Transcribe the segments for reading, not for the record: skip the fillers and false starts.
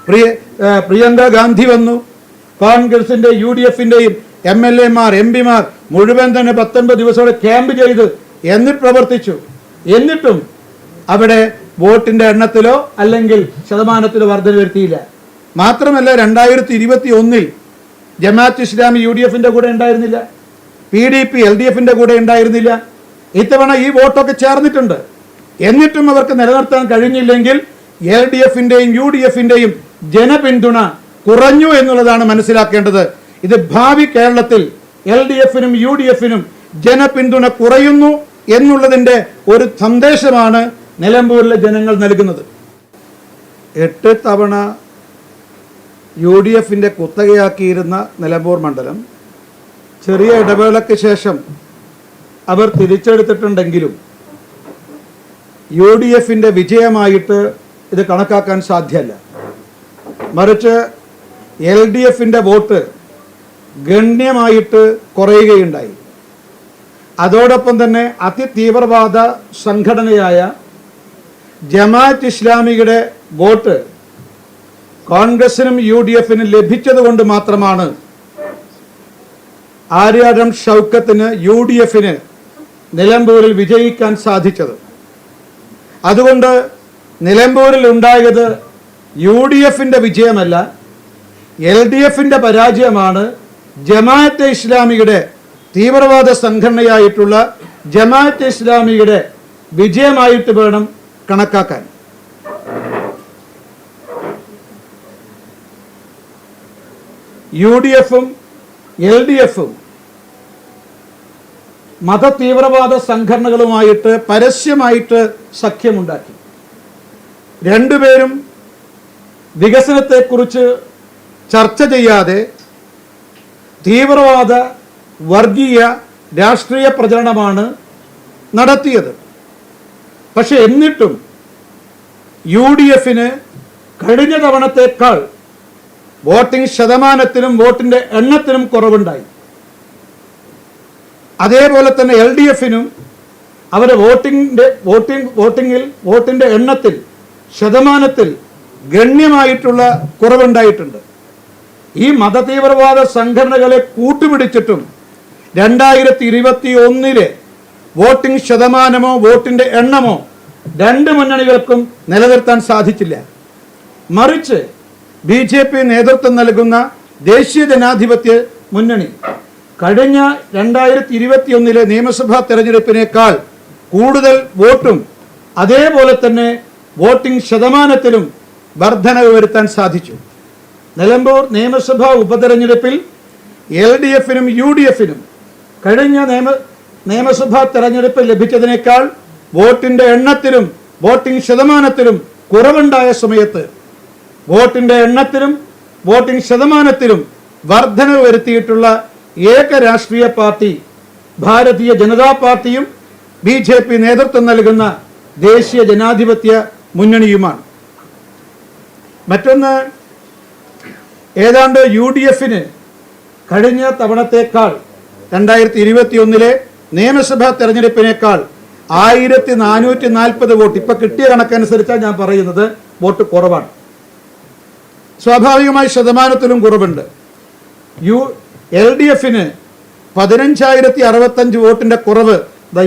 പ്രിയങ്ക ഗാന്ധി വന്നു. കോൺഗ്രസിന്റെ UDFന്റെയും MLAമാർ MP മാർ മുഴുവൻ തന്നെ 19 ദിവസത്തോടെ ക്യാമ്പ് ചെയ്ത് എന്നിട്ട് പ്രവർത്തിച്ചു. എന്നിട്ടും അവിടെ വോട്ടിന്റെ എണ്ണത്തിലോ അല്ലെങ്കിൽ ശതമാനത്തിലോ വർധന വരുത്തിയില്ല. മാത്രമല്ല 2021 ജമാഅത്ത് ഇസ്ലാമി UDFന്റെ കൂടെ ഉണ്ടായിരുന്നില്ല, PDP LDFന്റെ കൂടെ ഉണ്ടായിരുന്നില്ല. ഇത്തവണ ഈ വോട്ടൊക്കെ ചേർന്നിട്ടുണ്ട്. എന്നിട്ടും അവർക്ക് നിലനിർത്താൻ കഴിഞ്ഞില്ലെങ്കിൽ LDFന്റെയും UDFന്റെയും ജനപിന്തുണ കുറഞ്ഞു എന്നുള്ളതാണ് മനസ്സിലാക്കേണ്ടത്. ഇത് ഭാവി കേരളത്തിൽ LDFനും UDFനും ജനപിന്തുണ കുറയുന്നു എന്നുള്ളതിൻ്റെ ഒരു സന്ദേശമാണ് നിലമ്പൂരിലെ ജനങ്ങൾ നൽകുന്നത്. 8 തവണ UDFന്റെ കുത്തകയാക്കിയിരുന്ന നിലമ്പൂർ മണ്ഡലം ചെറിയ ഇടവേളയ്ക്ക് ശേഷം അവർ തിരിച്ചെടുത്തിട്ടുണ്ടെങ്കിലും UDFന്റെ വിജയമായിട്ട് ഇത് കണക്കാക്കാൻ സാധ്യമല്ല. മറിച്ച് LDFന്റെ വോട്ട് ഗണ്യമായിട്ട് കുറയുകയുണ്ടായി. അതോടൊപ്പം തന്നെ അതിതീവ്രവാദ സംഘടനയായ ജമാഅത്ത് ഇസ്ലാമിയുടെ വോട്ട് കോൺഗ്രസിനും UDFനും ലഭിച്ചതുകൊണ്ട് മാത്രമാണ് ആര്യാടൻ ഷൗക്കത്തിന് UDFന് നിലമ്പൂരിൽ വിജയിക്കാൻ സാധിച്ചത്. അതുകൊണ്ട് നിലമ്പൂരിൽ ഉണ്ടായത് UDFന്റെ വിജയമല്ല, LDFന്റെ പരാജയമാണ്. ജമാഅത്തെ ഇസ്ലാമിയുടെ തീവ്രവാദ സംഘടനയായിട്ടുള്ള ജമാഅത്തെ ഇസ്ലാമിയുടെ വിജയമായിട്ട് വേണം കണക്കാക്കാൻ. UDFും LDFും മതതീവ്രവാദ സംഘടനകളുമായിട്ട് പരസ്യമായിട്ട് സഖ്യമുണ്ടാക്കി. രണ്ടുപേരും വികസനത്തെക്കുറിച്ച് ചർച്ച ചെയ്യാതെ തീവ്രവാദ വർഗീയ രാഷ്ട്രീയ പ്രചരണമാണ് നടത്തിയത്. പക്ഷെ എന്നിട്ടും UDFന് കഴിഞ്ഞ തവണത്തേക്കാൾ വോട്ടിംഗ് ശതമാനത്തിലും വോട്ടിന്റെ എണ്ണത്തിലും കുറവുണ്ടായി. അതേപോലെ തന്നെ LDFനും അവരുടെ വോട്ടിന്റെ എണ്ണത്തിൽ ശതമാനത്തിൽ ഗണ്യമായിട്ടുള്ള കുറവുണ്ടായിട്ടുണ്ട്. ഈ മതതീവ്രവാദ സംഘടനകളെ കൂട്ടുപിടിച്ചിട്ടും 2021 വോട്ടിംഗ് ശതമാനമോ വോട്ടിന്റെ എണ്ണമോ രണ്ട് മുന്നണികൾക്കും നിലനിർത്താൻ സാധിച്ചില്ല. മറിച്ച് BJP നേതൃത്വം നൽകുന്ന ദേശീയ ജനാധിപത്യ മുന്നണി കഴിഞ്ഞ 2021 നിയമസഭാ തെരഞ്ഞെടുപ്പിനേക്കാൾ കൂടുതൽ വോട്ടും അതേപോലെ തന്നെ വോട്ടിംഗ് ശതമാനത്തിലും വർധനവ് വരുത്താൻ സാധിച്ചു. നിലമ്പൂർ നിയമസഭാ ഉപതെരഞ്ഞെടുപ്പിൽ LDFനും UDFനും കഴിഞ്ഞ നിയമസഭാ തെരഞ്ഞെടുപ്പിൽ ലഭിച്ചതിനേക്കാൾ വോട്ടിന്റെ എണ്ണത്തിലും വോട്ടിംഗ് ശതമാനത്തിലും കുറവുണ്ടായ സമയത്ത് വോട്ടിന്റെ എണ്ണത്തിലും വോട്ടിംഗ് ശതമാനത്തിലും വർധനവ് വരുത്തിയിട്ടുള്ള ഏക രാഷ്ട്രീയ പാർട്ടി ഭാരതീയ ജനതാ പാർട്ടിയും BJP നേതൃത്വം നൽകുന്ന ദേശീയ ജനാധിപത്യ മുന്നണിയുമാണ്. മറ്റൊന്ന്, ഏതാണ്ട് UDFന് കഴിഞ്ഞ തവണത്തേക്കാൾ 2021 നിയമസഭാ തെരഞ്ഞെടുപ്പിനേക്കാൾ 1440 വോട്ട്, ഇപ്പൊ കിട്ടിയ കണക്കനുസരിച്ചാണ് ഞാൻ പറയുന്നത്, വോട്ട് കുറവാണ്. സ്വാഭാവികമായി ശതമാനത്തിലും കുറവുണ്ട്. LDFന് 15,065 വോട്ടിന്റെ കുറവ്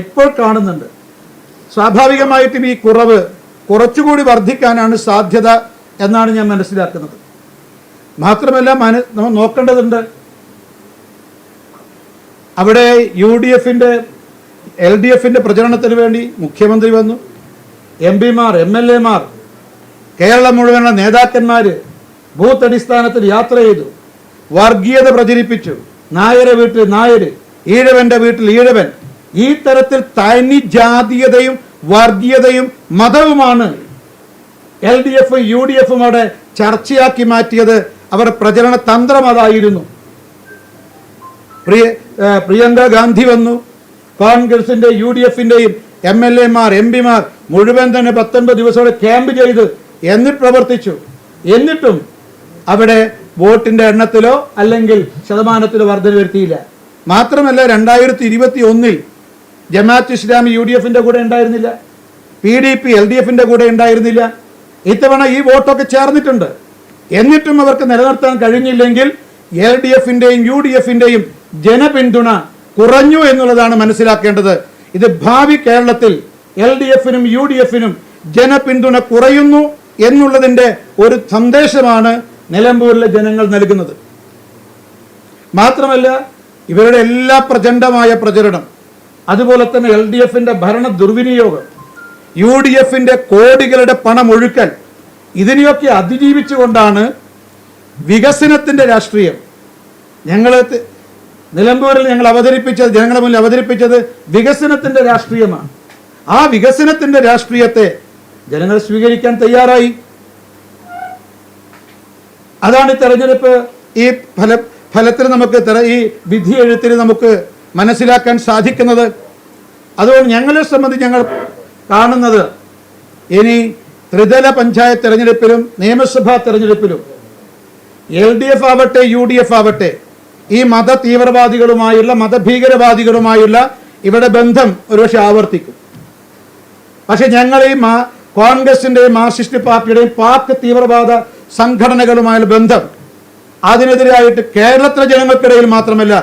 ഇപ്പോൾ കാണുന്നുണ്ട്. സ്വാഭാവികമായിട്ടും ഈ കുറവ് കുറച്ചുകൂടി വർദ്ധിക്കാനാണ് സാധ്യത എന്നാണ് ഞാൻ മനസ്സിലാക്കുന്നത്. മാത്രമല്ല നമ്മൾ നോക്കേണ്ടതുണ്ട്, അവിടെ LDFന്റെ പ്രചരണത്തിന് വേണ്ടി മുഖ്യമന്ത്രി വന്നു, MP മാർ MLAമാർ കേരളം മുഴുവനുള്ള നേതാക്കന്മാർ ബൂത്ത് അടിസ്ഥാനത്തിൽ യാത്ര ചെയ്തു, വർഗീയത പ്രചരിപ്പിച്ചു. നായരെ വീട്ടിൽ നായര്, ഈഴവന്റെ വീട്ടിൽ ഈഴവൻ. ഈ തരത്തിൽ തനി ജാതീയതയും വർഗീയതയും മതവുമാണ് LDFും UDFും അവിടെ ചർച്ചയാക്കി മാറ്റിയത്. അവർ പ്രചരണ തന്ത്രം അതായിരുന്നു. പ്രിയങ്ക ഗാന്ധി വന്നു. കോൺഗ്രസിന്റെ UDFന്റെയും MLAമാർ MP മാർ മുഴുവൻ തന്നെ 19 ദിവസത്തോടെ ക്യാമ്പ് ചെയ്ത് എന്നിട്ട് പ്രവർത്തിച്ചു. എന്നിട്ടും അവിടെ വോട്ടിന്റെ എണ്ണത്തിലോ അല്ലെങ്കിൽ ശതമാനത്തിലോ വർധന വരുത്തിയില്ല. മാത്രമല്ല 2021 ജമാഅത്ത് ഇസ്ലാമി UDFന്റെ കൂടെ ഉണ്ടായിരുന്നില്ല, PDP LDFന്റെ കൂടെ ഉണ്ടായിരുന്നില്ല. ഇത്തവണ ഈ വോട്ടൊക്കെ ചേർന്നിട്ടുണ്ട്. എന്നിട്ടും അവർക്ക് നിലനിർത്താൻ കഴിഞ്ഞില്ലെങ്കിൽ LDF-ന്റെയും UDF-ന്റെയും ജനപിന്തുണ കുറഞ്ഞു എന്നുള്ളതാണ് മനസ്സിലാക്കേണ്ടത്. ഇത് ഭാവി കേരളത്തിൽ LDF-നും UDF-നും ജനപിന്തുണ കുറയുന്നു എന്നുള്ളതിൻ്റെ ഒരു സന്ദേശമാണ് നിലമ്പൂരിലെ ജനങ്ങൾ നൽകുന്നത്. മാത്രമല്ല, ഇവരുടെ എല്ലാ പ്രചണ്ഡമായ പ്രചരണം, അതുപോലെ തന്നെ LDF-ന്റെ ഭരണ ദുർവിനിയോഗം, UDF-ന്റെ കോടികളുടെ പണമൊഴുക്കൽ, ഇതിനെയൊക്കെ അതിജീവിച്ചുകൊണ്ടാണ് വികസനത്തിൻ്റെ രാഷ്ട്രീയം നിലമ്പൂരിൽ ഞങ്ങൾ അവതരിപ്പിച്ചത്, ജനങ്ങളുടെ മുന്നിൽ അവതരിപ്പിച്ചത് വികസനത്തിൻ്റെ രാഷ്ട്രീയമാണ്. ആ വികസനത്തിൻ്റെ രാഷ്ട്രീയത്തെ ജനങ്ങൾ സ്വീകരിക്കാൻ തയ്യാറായി. അതാണ് ഈ തെരഞ്ഞെടുപ്പ് ഈ ഫലത്തിൽ നമുക്ക് ഈ വിധി എഴുത്തിൽ നമുക്ക് മനസ്സിലാക്കാൻ സാധിക്കുന്നത്. അതുകൊണ്ട് ഞങ്ങളെ സംബന്ധിച്ച് ഞങ്ങൾ കാണുന്നത് ഇനി ത്രിതല പഞ്ചായത്ത് തെരഞ്ഞെടുപ്പിലും നിയമസഭാ തെരഞ്ഞെടുപ്പിലും LDF ആവട്ടെ UDF ആവട്ടെ ഈ മത തീവ്രവാദികളുമായുള്ള മതഭീകരവാദികളുമായുള്ള ഇവിടെ ബന്ധം ഒരുപക്ഷെ ആവർത്തിക്കും. പക്ഷെ ഞങ്ങൾ ഈ കോൺഗ്രസിന്റെയും മാർക്സിസ്റ്റ് പാർട്ടിയുടെയും പാക് തീവ്രവാദ സംഘടനകളുമായുള്ള ബന്ധം അതിനെതിരായിട്ട് കേരളത്തിലെ ജനങ്ങൾക്കിടയിൽ മാത്രമല്ല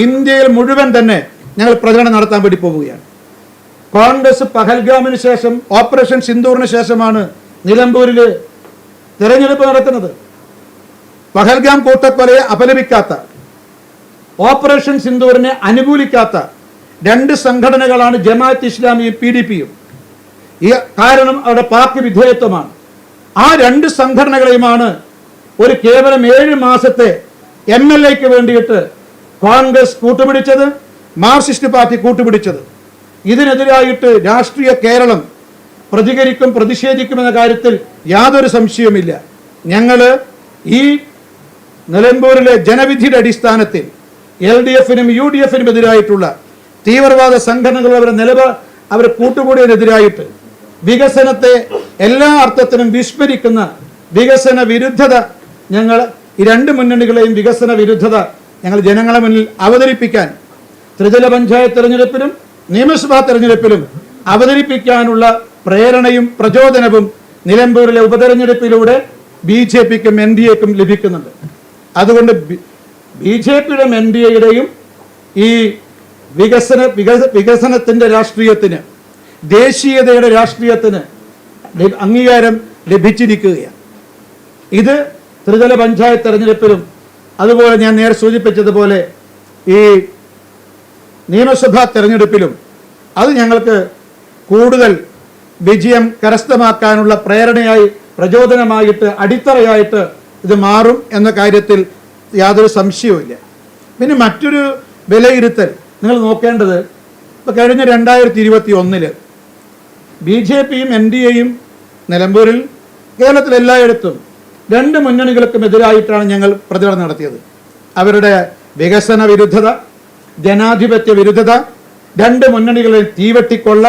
ഇന്ത്യയിൽ മുഴുവൻ തന്നെ ഞങ്ങൾ പ്രചരണം നടത്താൻ വേണ്ടി പോവുകയാണ്. കോൺഗ്രസ് പഹൽഗാമിന് ശേഷം, ഓപ്പറേഷൻ സിന്ദൂറിന് ശേഷമാണ് നിലമ്പൂരിൽ തിരഞ്ഞെടുപ്പ് നടക്കുന്നത്. പഹൽഗാം കൂട്ടക്കൊലയെ അപലപിക്കാത്ത, ഓപ്പറേഷൻ സിന്ദൂറിനെ അനുകൂലിക്കാത്ത രണ്ട് സംഘടനകളാണ് ജമാഅത്ത് ഇസ്ലാമിയും PDP-യും. ഈ കാരണം അവിടെ പാക് വിധേയത്വമാണ്. ആ രണ്ട് സംഘടനകളെയുമാണ് ഒരു കേവലം 7 മാസത്തെ MLA-ക്ക് വേണ്ടിയിട്ട് കോൺഗ്രസ് കൂട്ടുപിടിച്ചത്, മാർക്സിസ്റ്റ് പാർട്ടി കൂട്ടുപിടിച്ചത്. ഇതിനെതിരായിട്ട് രാഷ്ട്രീയ കേരളം പ്രതികരിക്കും, പ്രതിഷേധിക്കുമെന്ന കാര്യത്തിൽ യാതൊരു സംശയവുമില്ല. ഞങ്ങൾ ഈ നിലമ്പൂരിലെ ജനവിധിയുടെ അടിസ്ഥാനത്തിൽ LDF-നും UDF-നും എതിരായിട്ടുള്ള തീവ്രവാദ സംഘടനകൾ അവരെ കൂട്ടുകൂടിയതിനെതിരായിട്ട് വികസനത്തെ എല്ലാ അർത്ഥത്തിനും വിസ്മരിക്കുന്ന വികസന വിരുദ്ധത ഞങ്ങൾ ഈ രണ്ട് മുന്നണികളെയും വികസന വിരുദ്ധത ഞങ്ങൾ ജനങ്ങളെ മുന്നിൽ അവതരിപ്പിക്കാൻ ത്രിതല പഞ്ചായത്ത് തെരഞ്ഞെടുപ്പിലും നിയമസഭാ തെരഞ്ഞെടുപ്പിലും അവതരിപ്പിക്കാനുള്ള പ്രേരണയും പ്രചോദനവും നിലമ്പൂരിലെ ഉപതെരഞ്ഞെടുപ്പിലൂടെ BJP-ക്കും NDA-ക്കും ലഭിക്കുന്നുണ്ട്. അതുകൊണ്ട് BJP-യുടെയും NDA-യുടെയും ഈ വികസനത്തിൻ്റെ രാഷ്ട്രീയത്തിന്, ദേശീയതയുടെ രാഷ്ട്രീയത്തിന് അംഗീകാരം ലഭിച്ചിരിക്കുകയാണ്. ഇത് ത്രിതല പഞ്ചായത്ത് തെരഞ്ഞെടുപ്പിലും അതുപോലെ ഞാൻ നേരെ സൂചിപ്പിച്ചതുപോലെ ഈ നിയമസഭാ തെരഞ്ഞെടുപ്പിലും അത് ഞങ്ങൾക്ക് കൂടുതൽ വിജയം കരസ്ഥമാക്കാനുള്ള പ്രേരണയായി, പ്രചോദനമായിട്ട്, അടിത്തറയായിട്ട് ഇത് മാറും എന്ന കാര്യത്തിൽ യാതൊരു സംശയവുമില്ല. പിന്നെ മറ്റൊരു വിലയിരുത്തൽ നിങ്ങൾ നോക്കേണ്ടത്, ഇപ്പോൾ കഴിഞ്ഞ 2021 BJP-യും NDA-യും നിലമ്പൂരിൽ, കേരളത്തിൽ എല്ലായിടത്തും രണ്ട് മുന്നണികൾക്കും എതിരായിട്ടാണ് ഞങ്ങൾ പ്രചരണം നടത്തിയത്. അവരുടെ വികസന വിരുദ്ധത, ജനാധിപത്യ വിരുദ്ധത, രണ്ട് മുന്നണികളെ തീവെട്ടിക്കൊള്ള,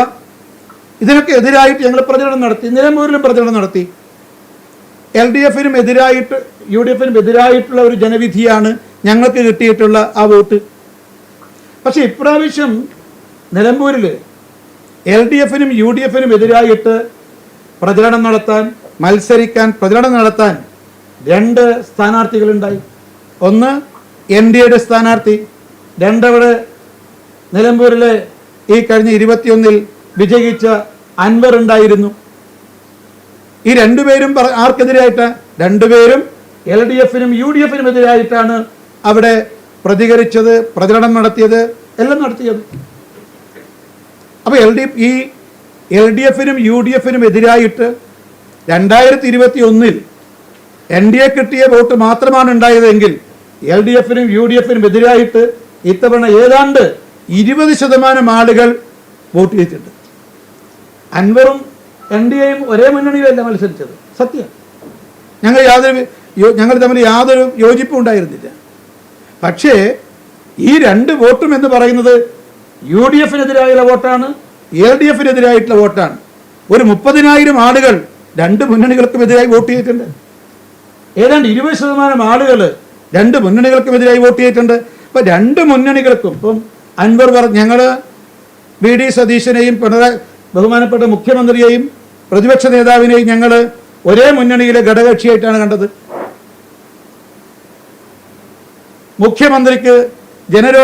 ഇതിനൊക്കെ എതിരായിട്ട് ഞങ്ങൾ പ്രചരണം നടത്തി. നിലമ്പൂരിലും പ്രചരണം നടത്തി. LDF-നും എതിരായിട്ട് UDF-നും എതിരായിട്ടുള്ള ഒരു ജനവിധിയാണ് ഞങ്ങൾക്ക് കിട്ടിയിട്ടുള്ള ആ വോട്ട്. പക്ഷെ ഇപ്രാവശ്യം നിലമ്പൂരിൽ LDF-നും UDF-നും എതിരായിട്ട് പ്രചരണം നടത്താൻ, മത്സരിക്കാൻ, പ്രചരണം നടത്താൻ രണ്ട് സ്ഥാനാർത്ഥികളുണ്ടായി. ഒന്ന് NDA-യുടെ സ്ഥാനാർത്ഥി, രണ്ടവിടെ നിലമ്പൂരിലെ ഈ കഴിഞ്ഞ 21 വിജയിച്ച അൻവർ ഉണ്ടായിരുന്നു. ഈ രണ്ടുപേരും ആർക്കെതിരായിട്ടാണ്? രണ്ടുപേരും LDF-നും UDF-നും എതിരായിട്ടാണ് അവിടെ പ്രതികരിച്ചത്, പ്രചരണം നടത്തിയത്, എല്ലാം നടത്തിയത്. അപ്പോൾ LDF-നും UDF-നും എതിരായിട്ട് 2021 NDA കിട്ടിയ വോട്ട് മാത്രമാണ് ഉണ്ടായതെങ്കിൽ LDF-നും UDF-നും എതിരായിട്ട് ഇത്തവണ ഏതാണ്ട് 20% ആളുകൾ വോട്ട് ചെയ്തിട്ടുണ്ട്. അൻവറും NDA-യും ഒരേ മുന്നണിയിലല്ല മത്സരിച്ചത്, സത്യം. ഞങ്ങൾ തമ്മിൽ യാതൊരു യോജിപ്പും ഉണ്ടായിരുന്നില്ല. പക്ഷേ ഈ രണ്ട് വോട്ടും എന്ന് പറയുന്നത് UDF-നെതിരായുള്ള വോട്ടാണ്, LDF-നെതിരായിട്ടുള്ള വോട്ടാണ്. ഒരു 30,000 ആളുകൾ രണ്ട് മുന്നണികൾക്കും എതിരായി വോട്ട് ചെയ്തിട്ടുണ്ട്. ഏതാണ്ട് 20% ആളുകൾ രണ്ട് മുന്നണികൾക്കും എതിരായി വോട്ട് ചെയ്തിട്ടുണ്ട്. ഇപ്പം രണ്ട് മുന്നണികൾക്കും ഇപ്പം അൻവർ ഞങ്ങൾ VD സതീശനെയും ബഹുമാനപ്പെട്ട മുഖ്യമന്ത്രിയെയും പ്രതിപക്ഷ നേതാവിനെയും ഞങ്ങൾ ഒരേ മുന്നണിയിലെ ഘടകകക്ഷിയായിട്ടാണ് കണ്ടത്. മുഖ്യമന്ത്രിക്കെതിരെ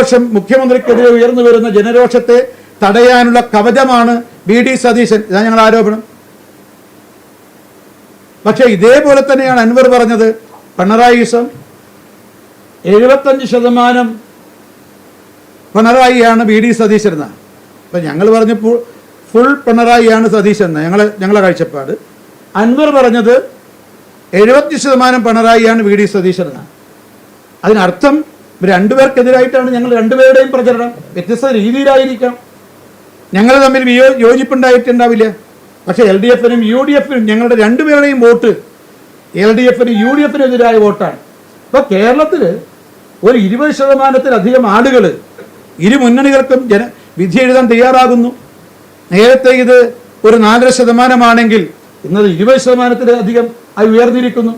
ഉയർന്നു വരുന്ന ജനരോഷത്തെ തടയാനുള്ള കവചമാണ് VD സതീശൻ. ഇതാണ് ഞങ്ങളുടെ ആരോപണം. പക്ഷേ ഇതേപോലെ തന്നെയാണ് അൻവർ പറഞ്ഞത്. പിണറായിസം 75% പിണറായിയാണ് VD സതീശൻ എന്നാണ്. അപ്പം ഞങ്ങൾ പറഞ്ഞപ്പോൾ ഫുൾ പിണറായിയാണ് സതീശൻ എന്ന് ഞങ്ങളെ കാഴ്ചപ്പാട്. അൻവർ പറഞ്ഞത് 70% പിണറായിയാണ് VD സതീശൻ എന്നാണ്. അതിനർത്ഥം രണ്ടുപേർക്കെതിരായിട്ടാണ് ഞങ്ങൾ രണ്ടുപേരുടെയും പ്രചരണം. വ്യത്യസ്ത രീതിയിലായിരിക്കാം, ഞങ്ങൾ തമ്മിൽ യോജിപ്പുണ്ടായിട്ടുണ്ടാവില്ല. പക്ഷേ LDFനും UDFനും ഞങ്ങളുടെ രണ്ടുപേരുടെയും വോട്ട് LDFനും UDFനും എതിരായ വോട്ടാണ്. അപ്പോൾ കേരളത്തിൽ ഒരു 20%-ലധികം ആളുകൾ ഇരു മുന്നണികൾക്കും വിധി എഴുതാൻ തയ്യാറാകുന്നു. നേരത്തെ ഇത് ഒരു 4% ഇന്നത് 20%-ലധികം ആയി ഉയർന്നിരിക്കുന്നു.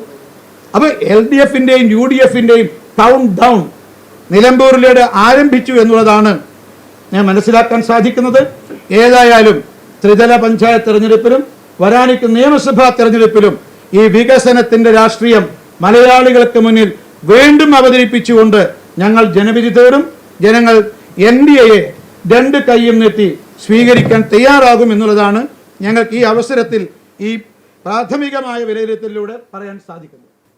അപ്പോൾ LDFന്റെയും UDFന്റെയും കൗണ്ട് ഡൗൺ നിലമ്പൂരിലൂടെ ആരംഭിച്ചു എന്നുള്ളതാണ് ഞാൻ മനസ്സിലാക്കാൻ സാധിക്കുന്നത്. ഏതായാലും ത്രിതല പഞ്ചായത്ത് തെരഞ്ഞെടുപ്പിലും വരാനിരിക്കുന്ന നിയമസഭാ തെരഞ്ഞെടുപ്പിലും ഈ വികസനത്തിന്റെ രാഷ്ട്രീയം മലയാളികൾക്ക് മുന്നിൽ വീണ്ടും അവതരിപ്പിച്ചുകൊണ്ട് ഞങ്ങൾ ജനവിധി തേടും. ജനങ്ങൾ NDAയെ രണ്ട് കൈയും നീട്ടി സ്വീകരിക്കാൻ തയ്യാറാകും എന്നുള്ളതാണ് ഞങ്ങൾക്ക് ഈ അവസരത്തിൽ ഈ പ്രാഥമികമായ വിലയിരുത്തലിലൂടെ പറയാൻ സാധിക്കുന്നത്.